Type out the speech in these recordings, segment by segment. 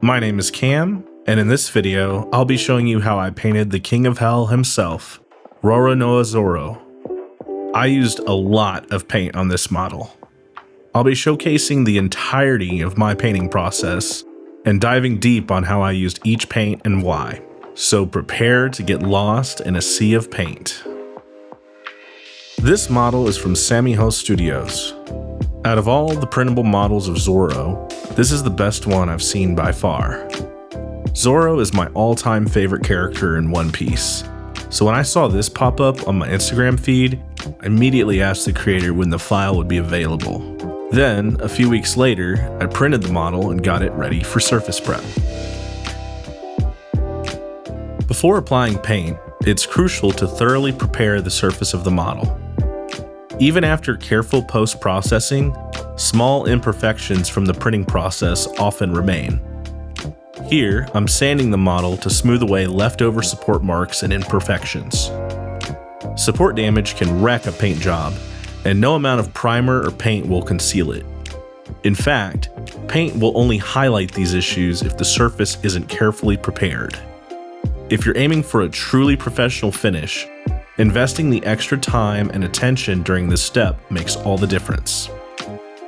My name is Cam, and in this video, I'll be showing you how I painted the King of Hell himself, Roronoa Zoro. I used a lot of paint on this model. I'll be showcasing the entirety of my painting process and diving deep on how I used each paint and why. So prepare to get lost in a sea of paint. This model is from Samiho Studios. Out of all the printable models of Zoro, this is the best one I've seen by far. Zoro is my all-time favorite character in One Piece, so when I saw this pop up on my Instagram feed, I immediately asked the creator when the file would be available. Then, a few weeks later, I printed the model and got it ready for surface prep. Before applying paint, it's crucial to thoroughly prepare the surface of the model. Even after careful post-processing, small imperfections from the printing process often remain. Here, I'm sanding the model to smooth away leftover support marks and imperfections. Support damage can wreck a paint job, and no amount of primer or paint will conceal it. In fact, paint will only highlight these issues if the surface isn't carefully prepared. If you're aiming for a truly professional finish, investing the extra time and attention during this step makes all the difference.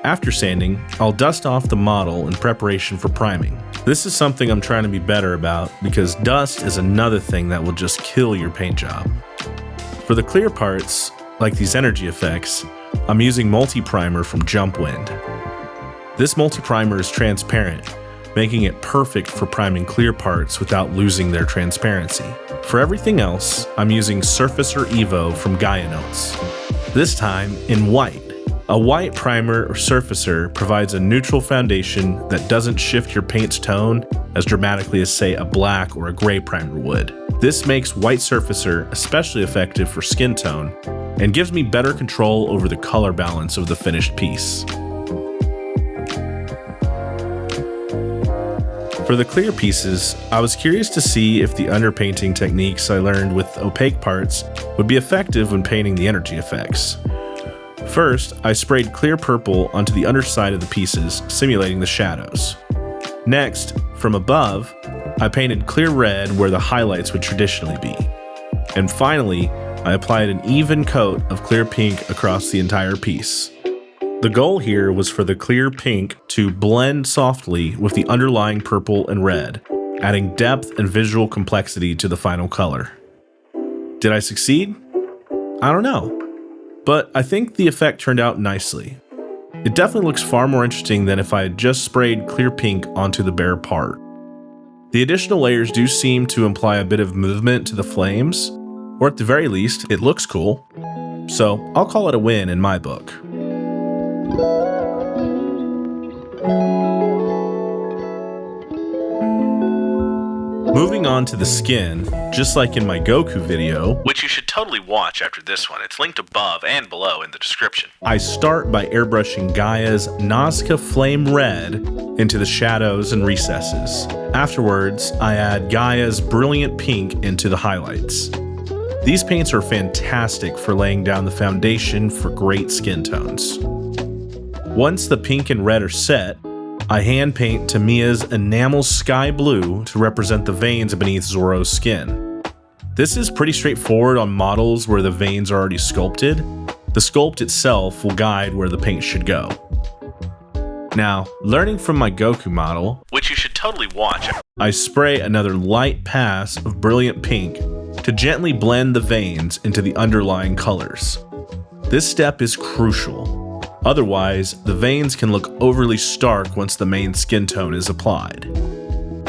After sanding, I'll dust off the model in preparation for priming. This is something I'm trying to be better about because dust is another thing that will just kill your paint job. For the clear parts, like these energy effects, I'm using multi-primer from Jumpwind. This multi-primer is transparent, making it perfect for priming clear parts without losing their transparency. For everything else, I'm using Surfacer Evo from Gaia Notes, this time in white. A white primer or surfacer provides a neutral foundation that doesn't shift your paint's tone as dramatically as, say, a black or a gray primer would. This makes white surfacer especially effective for skin tone and gives me better control over the color balance of the finished piece. For the clear pieces, I was curious to see if the underpainting techniques I learned with opaque parts would be effective when painting the energy effects. First, I sprayed clear purple onto the underside of the pieces, simulating the shadows. Next, from above, I painted clear red where the highlights would traditionally be. And finally, I applied an even coat of clear pink across the entire piece. The goal here was for the clear pink to blend softly with the underlying purple and red, adding depth and visual complexity to the final color. Did I succeed? I don't know, but I think the effect turned out nicely. It definitely looks far more interesting than if I had just sprayed clear pink onto the bare part. The additional layers do seem to imply a bit of movement to the flames, or at the very least, it looks cool. So I'll call it a win in my book. Moving on to the skin, just like in my Goku video, which you should totally watch after this one, it's linked above and below in the description. I start by airbrushing Gaia's Nazca Flame Red into the shadows and recesses. Afterwards, I add Gaia's Brilliant Pink into the highlights. These paints are fantastic for laying down the foundation for great skin tones. Once the pink and red are set, I hand paint Tamiya's Enamel Sky Blue to represent the veins beneath Zoro's skin. This is pretty straightforward on models where the veins are already sculpted. The sculpt itself will guide where the paint should go. Now, learning from my Goku model, which you should totally watch, I spray another light pass of Brilliant Pink to gently blend the veins into the underlying colors. This step is crucial. Otherwise, the veins can look overly stark once the main skin tone is applied.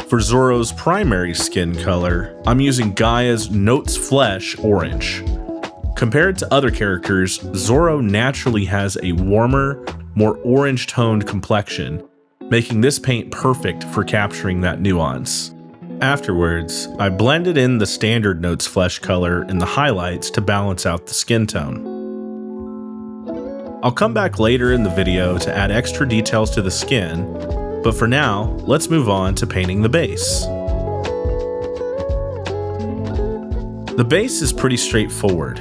For Zoro's primary skin color, I'm using Gaia's Notes Flesh Orange. Compared to other characters, Zoro naturally has a warmer, more orange-toned complexion, making this paint perfect for capturing that nuance. Afterwards, I blended in the standard Notes Flesh color in the highlights to balance out the skin tone. I'll come back later in the video to add extra details to the skin, but for now, let's move on to painting the base. The base is pretty straightforward.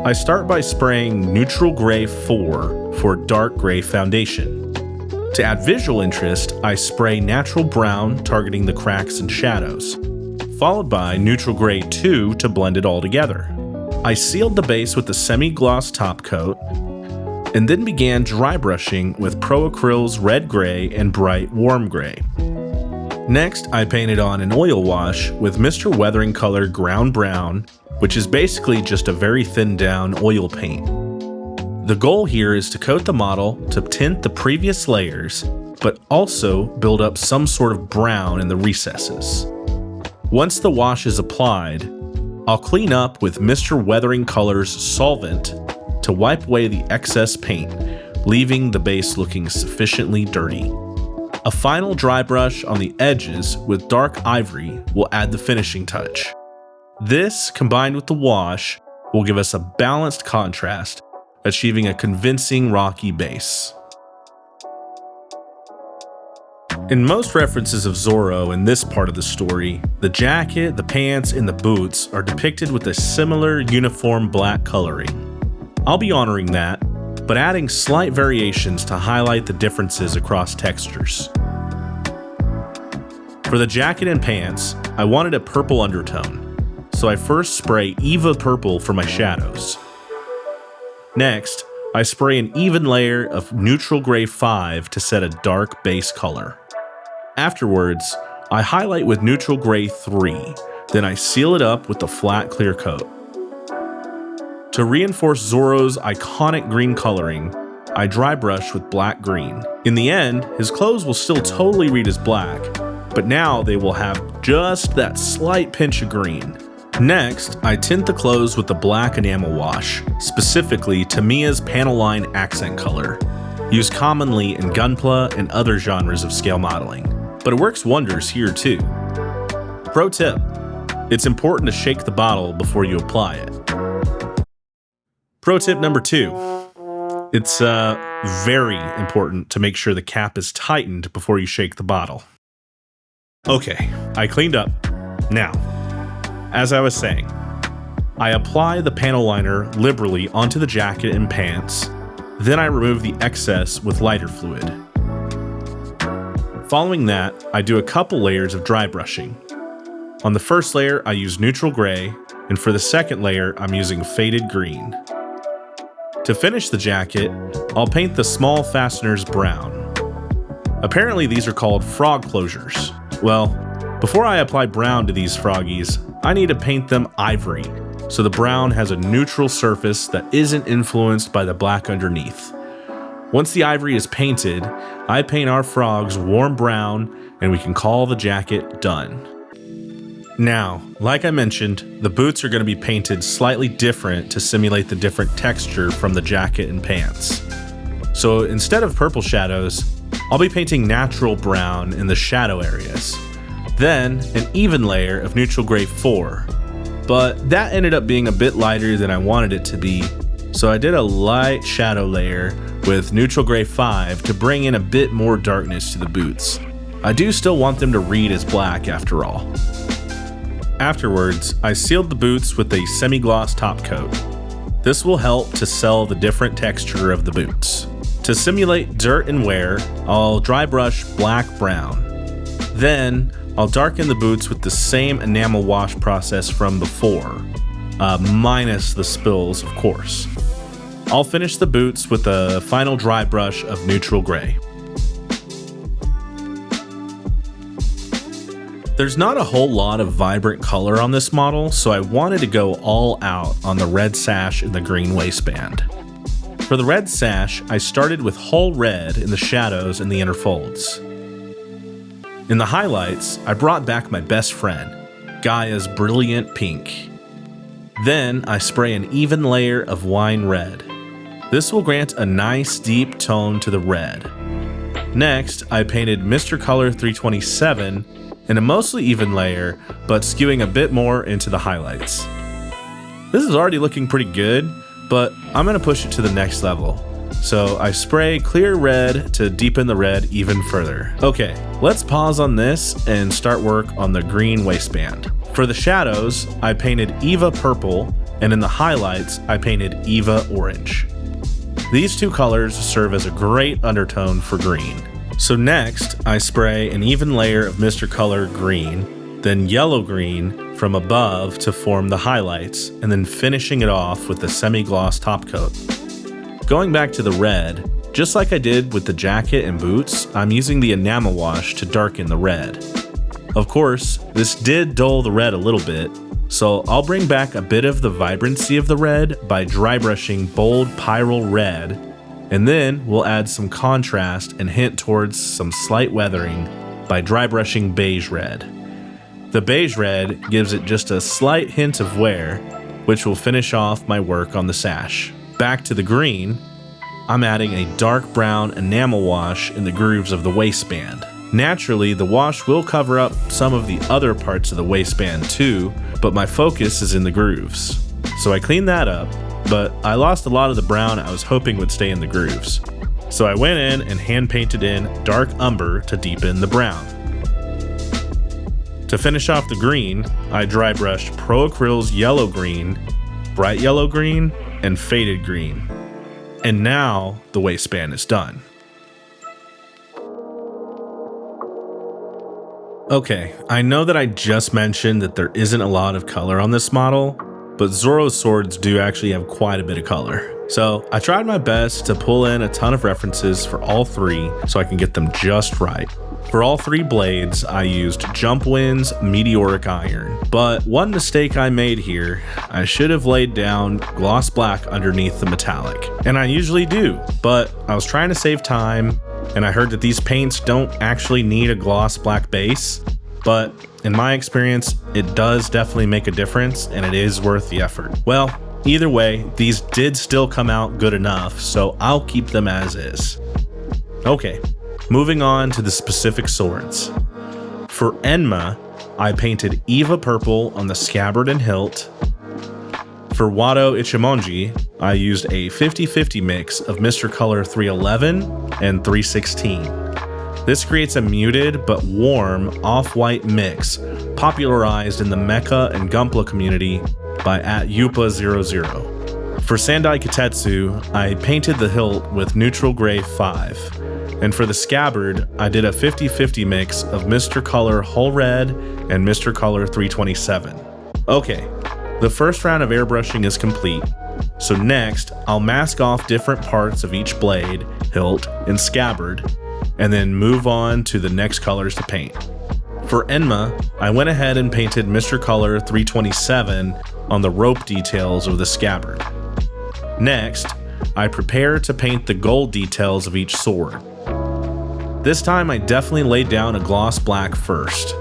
I start by spraying Neutral Gray 4 for dark gray foundation. To add visual interest, I spray natural brown targeting the cracks and shadows, followed by neutral gray 2 to blend it all together. I sealed the base with a semi-gloss top coat, and then began dry brushing with Pro Acryl's red gray and bright warm gray. Next, I painted on an oil wash with Mr. Weathering Color Ground Brown, which is basically just a very thinned down oil paint. The goal here is to coat the model to tint the previous layers, but also build up some sort of brown in the recesses. Once the wash is applied, I'll clean up with Mr. Weathering Color's solvent to wipe away the excess paint, leaving the base looking sufficiently dirty. A final dry brush on the edges with dark ivory will add the finishing touch. This, combined with the wash, will give us a balanced contrast, achieving a convincing rocky base. In most references of Zoro in this part of the story, the jacket, the pants, and the boots are depicted with a similar uniform black coloring. I'll be honoring that, but adding slight variations to highlight the differences across textures. For the jacket and pants, I wanted a purple undertone, so I first spray Eva Purple for my shadows. Next, I spray an even layer of neutral gray 5 to set a dark base color. Afterwards, I highlight with neutral gray 3, then I seal it up with a flat clear coat. To reinforce Zoro's iconic green coloring, I dry brush with black green. In the end, his clothes will still totally read as black, but now they will have just that slight pinch of green. Next, I tint the clothes with the black enamel wash, specifically Tamiya's panel line accent color, used commonly in Gunpla and other genres of scale modeling, but it works wonders here too. Pro tip: it's important to shake the bottle before you apply it. Pro tip number 2. It's very important to make sure the cap is tightened before you shake the bottle. Okay, I cleaned up. Now, as I was saying, I apply the panel liner liberally onto the jacket and pants, then I remove the excess with lighter fluid. Following that, I do a couple layers of dry brushing. On the first layer, I use neutral gray, and for the second layer, I'm using faded green. To finish the jacket, I'll paint the small fasteners brown. Apparently these are called frog closures. Well, before I apply brown to these froggies, I need to paint them ivory, so the brown has a neutral surface that isn't influenced by the black underneath. Once the ivory is painted, I paint our frogs warm brown, and we can call the jacket done. Now, like I mentioned, the boots are going to be painted slightly different to simulate the different texture from the jacket and pants. So instead of purple shadows, I'll be painting natural brown in the shadow areas. Then, an even layer of neutral gray 4, but that ended up being a bit lighter than I wanted it to be, so I did a light shadow layer with neutral gray 5 to bring in a bit more darkness to the boots. I do still want them to read as black after all. Afterwards, I sealed the boots with a semi-gloss top coat. This will help to sell the different texture of the boots. To simulate dirt and wear, I'll dry brush black-brown. Then, I'll darken the boots with the same enamel wash process from before, minus the spills, of course. I'll finish the boots with a final dry brush of neutral gray. There's not a whole lot of vibrant color on this model, so I wanted to go all out on the red sash and the green waistband. For the red sash, I started with whole red in the shadows and the inner folds. In the highlights, I brought back my best friend, Gaia's brilliant pink. Then I spray an even layer of wine red. This will grant a nice deep tone to the red. Next, I painted Mr. Color 327 in a mostly even layer, but skewing a bit more into the highlights. This is already looking pretty good, but I'm going to push it to the next level. So I spray clear red to deepen the red even further. Okay, let's pause on this and start work on the green waistband. For the shadows, I painted Eva Purple, and in the highlights, I painted Eva Orange. These two colors serve as a great undertone for green. So next, I spray an even layer of Mr. Color green, then yellow green from above to form the highlights, and then finishing it off with the semi-gloss top coat. Going back to the red, just like I did with the jacket and boots, I'm using the enamel wash to darken the red. Of course, this did dull the red a little bit, so I'll bring back a bit of the vibrancy of the red by dry brushing bold Pyrrole red, and then we'll add some contrast and hint towards some slight weathering by dry brushing beige red. The beige red gives it just a slight hint of wear, which will finish off my work on the sash. Back to the green, I'm adding a dark brown enamel wash in the grooves of the waistband. Naturally, the wash will cover up some of the other parts of the waistband too, but my focus is in the grooves. So I cleaned that up, but I lost a lot of the brown I was hoping would stay in the grooves. So I went in and hand painted in dark umber to deepen the brown. To finish off the green, I dry brushed Pro Acryl's yellow green, bright yellow green, and faded green. And now the waistband is done. Okay, I know that I just mentioned that there isn't a lot of color on this model, but Zoro's swords do actually have quite a bit of color. So I tried my best to pull in a ton of references for all three so I can get them just right. For all three blades, I used Jump Wind's Meteoric Iron, but one mistake I made here, I should have laid down gloss black underneath the metallic. And I usually do, but I was trying to save time, and I heard that these paints don't actually need a gloss black base, but in my experience, it does definitely make a difference, and it is worth the effort. Well, either way, these did still come out good enough, so I'll keep them as is. Okay. Moving on to the specific swords. For Enma, I painted Eva Purple on the scabbard and hilt. For Wado Ichimonji, I used a 50-50 mix of Mr. Color 311 and 316. This creates a muted but warm off-white mix popularized in the Mecha and Gunpla community by @Yupa00. For Sandai Kitetsu, I painted the hilt with neutral gray 5. And for the scabbard, I did a 50-50 mix of Mr. Color Hull Red and Mr. Color 327. Okay, the first round of airbrushing is complete, so next I'll mask off different parts of each blade, hilt, and scabbard, and then move on to the next colors to paint. For Enma, I went ahead and painted Mr. Color 327 on the rope details of the scabbard. Next, I prepare to paint the gold details of each sword. This time I definitely laid down a gloss black first.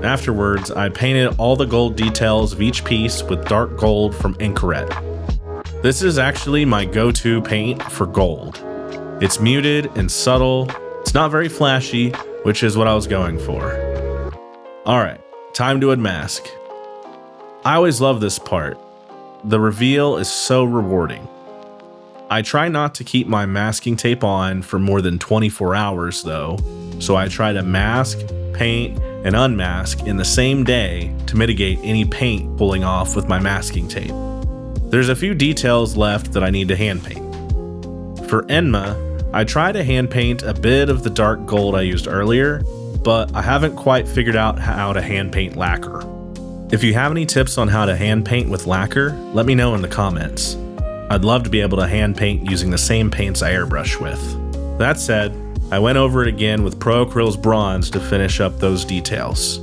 Afterwards, I painted all the gold details of each piece with dark gold from Inkaret. This is actually my go-to paint for gold. It's muted and subtle, it's not very flashy, which is what I was going for. Alright, time to unmask. I always love this part. The reveal is so rewarding. I try not to keep my masking tape on for more than 24 hours though, so I try to mask, paint, and unmask in the same day to mitigate any paint pulling off with my masking tape. There's a few details left that I need to hand paint. For Enma, I try to hand paint a bit of the dark gold I used earlier, but I haven't quite figured out how to hand paint lacquer. If you have any tips on how to hand paint with lacquer, let me know in the comments. I'd love to be able to hand paint using the same paints I airbrush with. That said, I went over it again with Pro Acryl's bronze to finish up those details.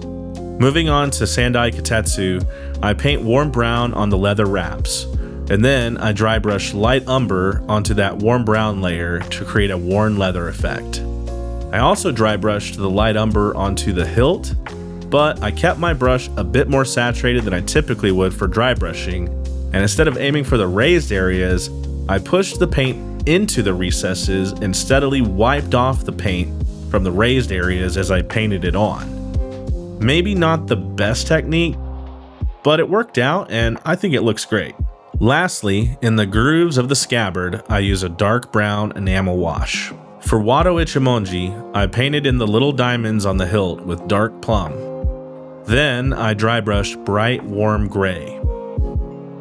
Moving on to Sandai Kitetsu, I paint warm brown on the leather wraps, and then I dry brush light umber onto that warm brown layer to create a worn leather effect. I also dry brushed the light umber onto the hilt, but I kept my brush a bit more saturated than I typically would for dry brushing, and instead of aiming for the raised areas, I pushed the paint into the recesses and steadily wiped off the paint from the raised areas as I painted it on. Maybe not the best technique, but it worked out and I think it looks great. Lastly, in the grooves of the scabbard, I use a dark brown enamel wash. For Wado Ichimonji, I painted in the little diamonds on the hilt with dark plum. Then I dry brushed bright warm gray.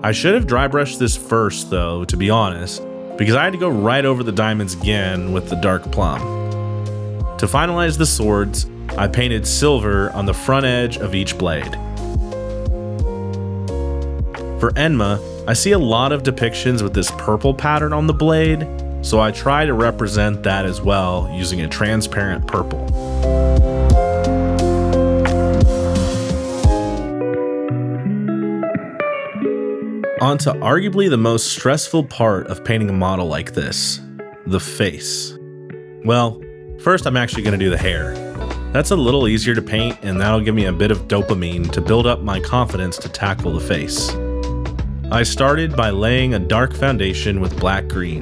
I should have dry brushed this first though, to be honest, because I had to go right over the diamonds again with the dark plum. To finalize the swords, I painted silver on the front edge of each blade. For Enma, I see a lot of depictions with this purple pattern on the blade, so I try to represent that as well using a transparent purple. On to arguably the most stressful part of painting a model like this, the face. Well, first I'm actually going to do the hair. That's a little easier to paint, and that'll give me a bit of dopamine to build up my confidence to tackle the face. I started by laying a dark foundation with black green.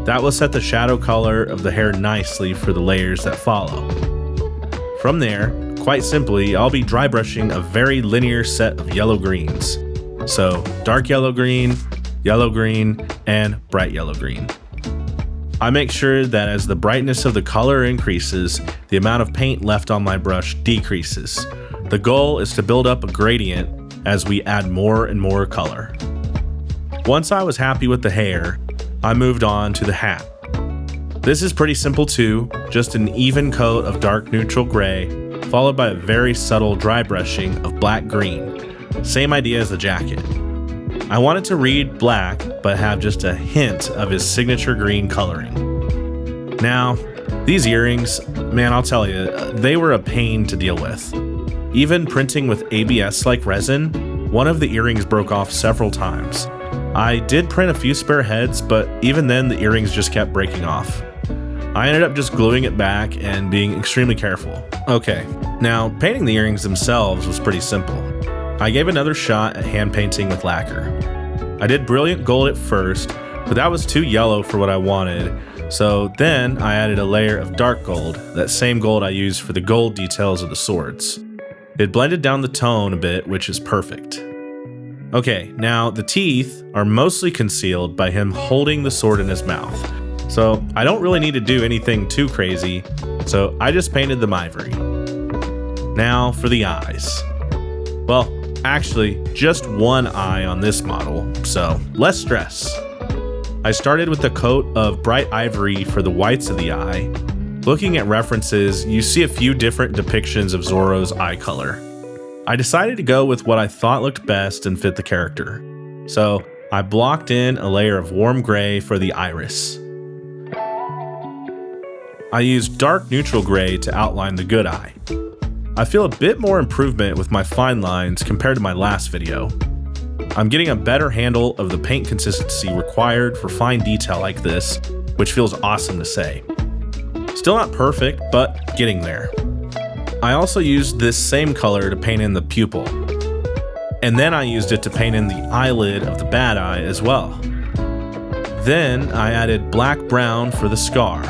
That will set the shadow color of the hair nicely for the layers that follow. From there, quite simply, I'll be dry brushing a very linear set of yellow greens. So, dark yellow green, and bright yellow green. I make sure that as the brightness of the color increases, the amount of paint left on my brush decreases. The goal is to build up a gradient as we add more and more color. Once I was happy with the hair, I moved on to the hat. This is pretty simple too, just an even coat of dark neutral gray, followed by a very subtle dry brushing of black green. Same idea as the jacket. I wanted to read black, but have just a hint of his signature green coloring. Now, these earrings, man, I'll tell you, they were a pain to deal with. Even printing with ABS-like resin, one of the earrings broke off several times. I did print a few spare heads, but even then the earrings just kept breaking off. I ended up just gluing it back and being extremely careful. Okay, now painting the earrings themselves was pretty simple. I gave another shot at hand painting with lacquer. I did brilliant gold at first, but that was too yellow for what I wanted, so then I added a layer of dark gold, that same gold I used for the gold details of the swords. It blended down the tone a bit, which is perfect. Okay, now the teeth are mostly concealed by him holding the sword in his mouth, so I don't really need to do anything too crazy, so I just painted them ivory. Now for the eyes. Well, actually, just one eye on this model, so less stress. I started with a coat of bright ivory for the whites of the eye. Looking at references, you see a few different depictions of Zoro's eye color. I decided to go with what I thought looked best and fit the character. So I blocked in a layer of warm gray for the iris. I used dark neutral gray to outline the good eye. I feel a bit more improvement with my fine lines compared to my last video. I'm getting a better handle of the paint consistency required for fine detail like this, which feels awesome to say. Still not perfect, but getting there. I also used this same color to paint in the pupil. And then I used it to paint in the eyelid of the bad eye as well. Then I added black-brown for the scar.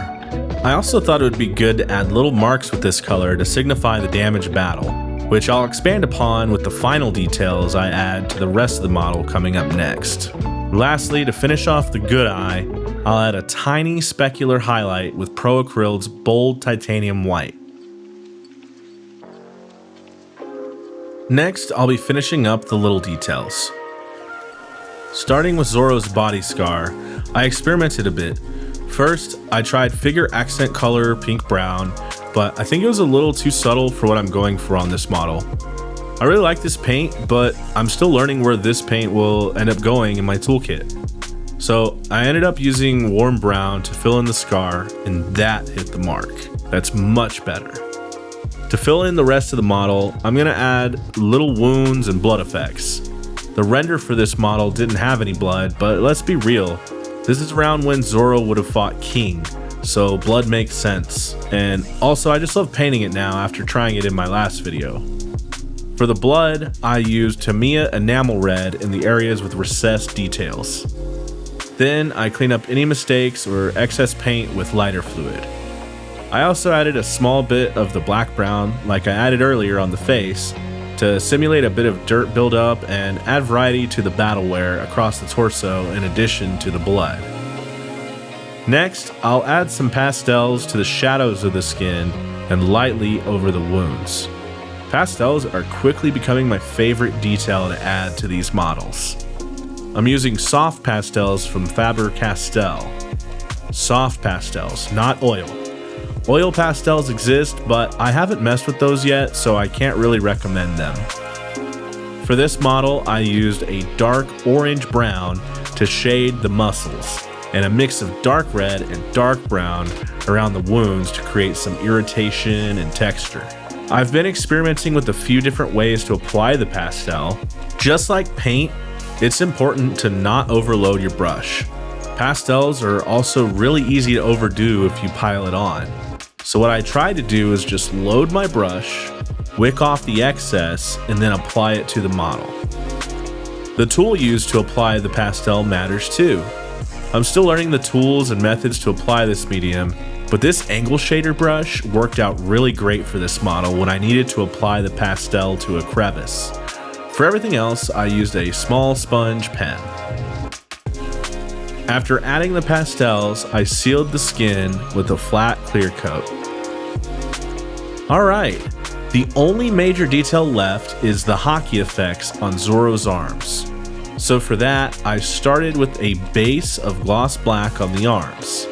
I also thought it would be good to add little marks with this color to signify the damaged battle, which I'll expand upon with the final details I add to the rest of the model coming up next. Lastly, to finish off the good eye, I'll add a tiny specular highlight with Pro Acryl's bold titanium white. Next, I'll be finishing up the little details. Starting with Zoro's body scar, I experimented a bit. First, I tried figure accent color pink-brown, but I think it was a little too subtle for what I'm going for on this model. I really like this paint, but I'm still learning where this paint will end up going in my toolkit. So I ended up using warm brown to fill in the scar, and that hit the mark. That's much better. To fill in the rest of the model, I'm going to add little wounds and blood effects. The render for this model didn't have any blood, but let's be real, this is around when Zoro would have fought King, so blood makes sense. And also, I just love painting it now after trying it in my last video. For the blood, I used Tamiya enamel red in the areas with recessed details. Then I clean up any mistakes or excess paint with lighter fluid. I also added a small bit of the black-brown like I added earlier on the face to simulate a bit of dirt buildup and add variety to the battle wear across the torso in addition to the blood. Next, I'll add some pastels to the shadows of the skin and lightly over the wounds. Pastels are quickly becoming my favorite detail to add to these models. I'm using soft pastels from Faber-Castell. Soft pastels, not oil. Oil pastels exist, but I haven't messed with those yet, so I can't really recommend them. For this model, I used a dark orange brown to shade the muscles, and a mix of dark red and dark brown around the wounds to create some irritation and texture. I've been experimenting with a few different ways to apply the pastel. Just like paint, it's important to not overload your brush. Pastels are also really easy to overdo if you pile it on. So what I tried to do is just load my brush, wick off the excess, and then apply it to the model. The tool used to apply the pastel matters too. I'm still learning the tools and methods to apply this medium, but this angle shader brush worked out really great for this model when I needed to apply the pastel to a crevice. For everything else, I used a small sponge pen. After adding the pastels, I sealed the skin with a flat clear coat. Alright, the only major detail left is the hockey effects on Zoro's arms. So for that, I started with a base of gloss black on the arms.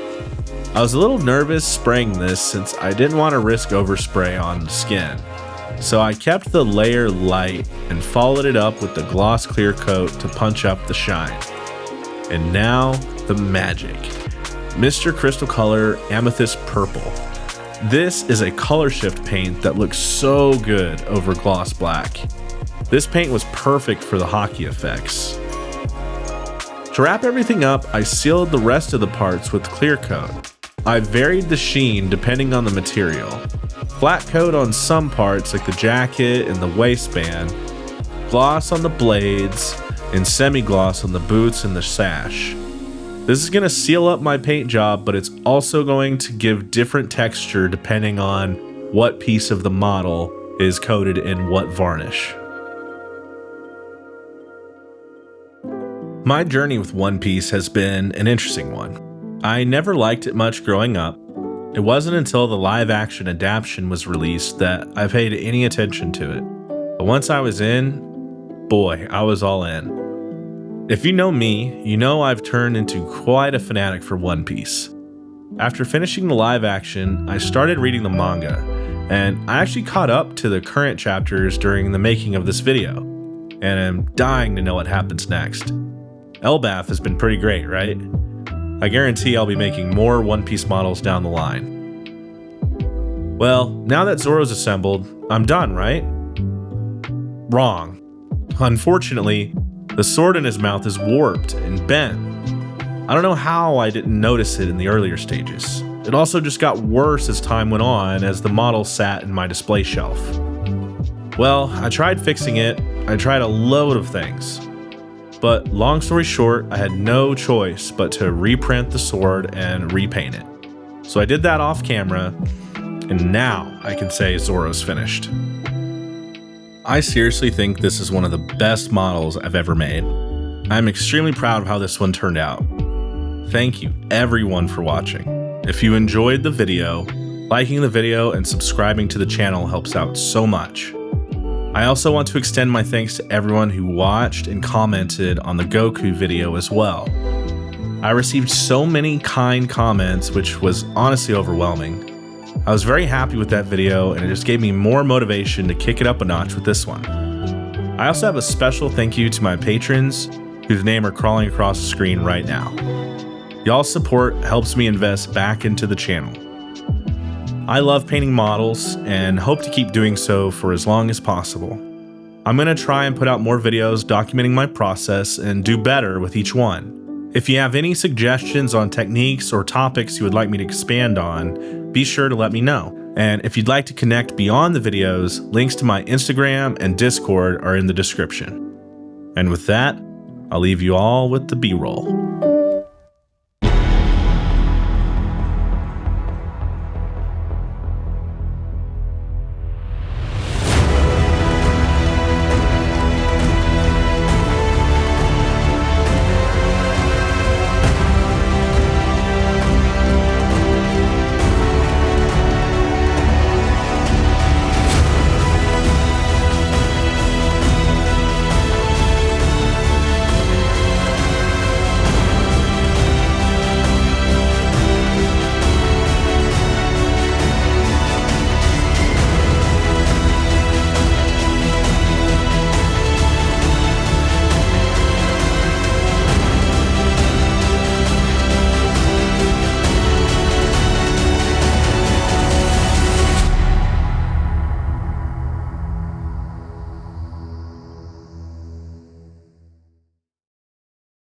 I was a little nervous spraying this since I didn't want to risk overspray on the skin. So I kept the layer light and followed it up with the gloss clear coat to punch up the shine. And now, the magic. Mr. Crystal Color Amethyst Purple. This is a color shift paint that looks so good over gloss black. This paint was perfect for the hockey effects. To wrap everything up, I sealed the rest of the parts with clear coat. I varied the sheen depending on the material. Flat coat on some parts like the jacket and the waistband, gloss on the blades, and semi-gloss on the boots and the sash. This is going to seal up my paint job, but it's also going to give different texture depending on what piece of the model is coated in what varnish. My journey with One Piece has been an interesting one. I never liked it much growing up. It wasn't until the live-action adaptation was released that I paid any attention to it. But once I was in, boy, I was all in. If you know me, you know I've turned into quite a fanatic for One Piece. After finishing the live-action, I started reading the manga, and I actually caught up to the current chapters during the making of this video, and I'm dying to know what happens next. Elbaf has been pretty great, right? I guarantee I'll be making more One Piece models down the line. Well, now that Zoro's assembled, I'm done, right? Wrong. Unfortunately, the sword in his mouth is warped and bent. I don't know how I didn't notice it in the earlier stages. It also just got worse as time went on as the model sat in my display shelf. Well, I tried fixing it. I tried a load of things. But long story short, I had no choice but to reprint the sword and repaint it. So I did that off camera, and now I can say Zoro's finished. I seriously think this is one of the best models I've ever made. I'm extremely proud of how this one turned out. Thank you everyone for watching. If you enjoyed the video, liking the video and subscribing to the channel helps out so much. I also want to extend my thanks to everyone who watched and commented on the Goku video as well. I received so many kind comments, which was honestly overwhelming. I was very happy with that video, and it just gave me more motivation to kick it up a notch with this one. I also have a special thank you to my patrons, whose name are crawling across the screen right now. Y'all's support helps me invest back into the channel. I love painting models and hope to keep doing so for as long as possible. I'm going to try and put out more videos documenting my process and do better with each one. If you have any suggestions on techniques or topics you would like me to expand on, be sure to let me know. And if you'd like to connect beyond the videos, links to my Instagram and Discord are in the description. And with that, I'll leave you all with the B-roll.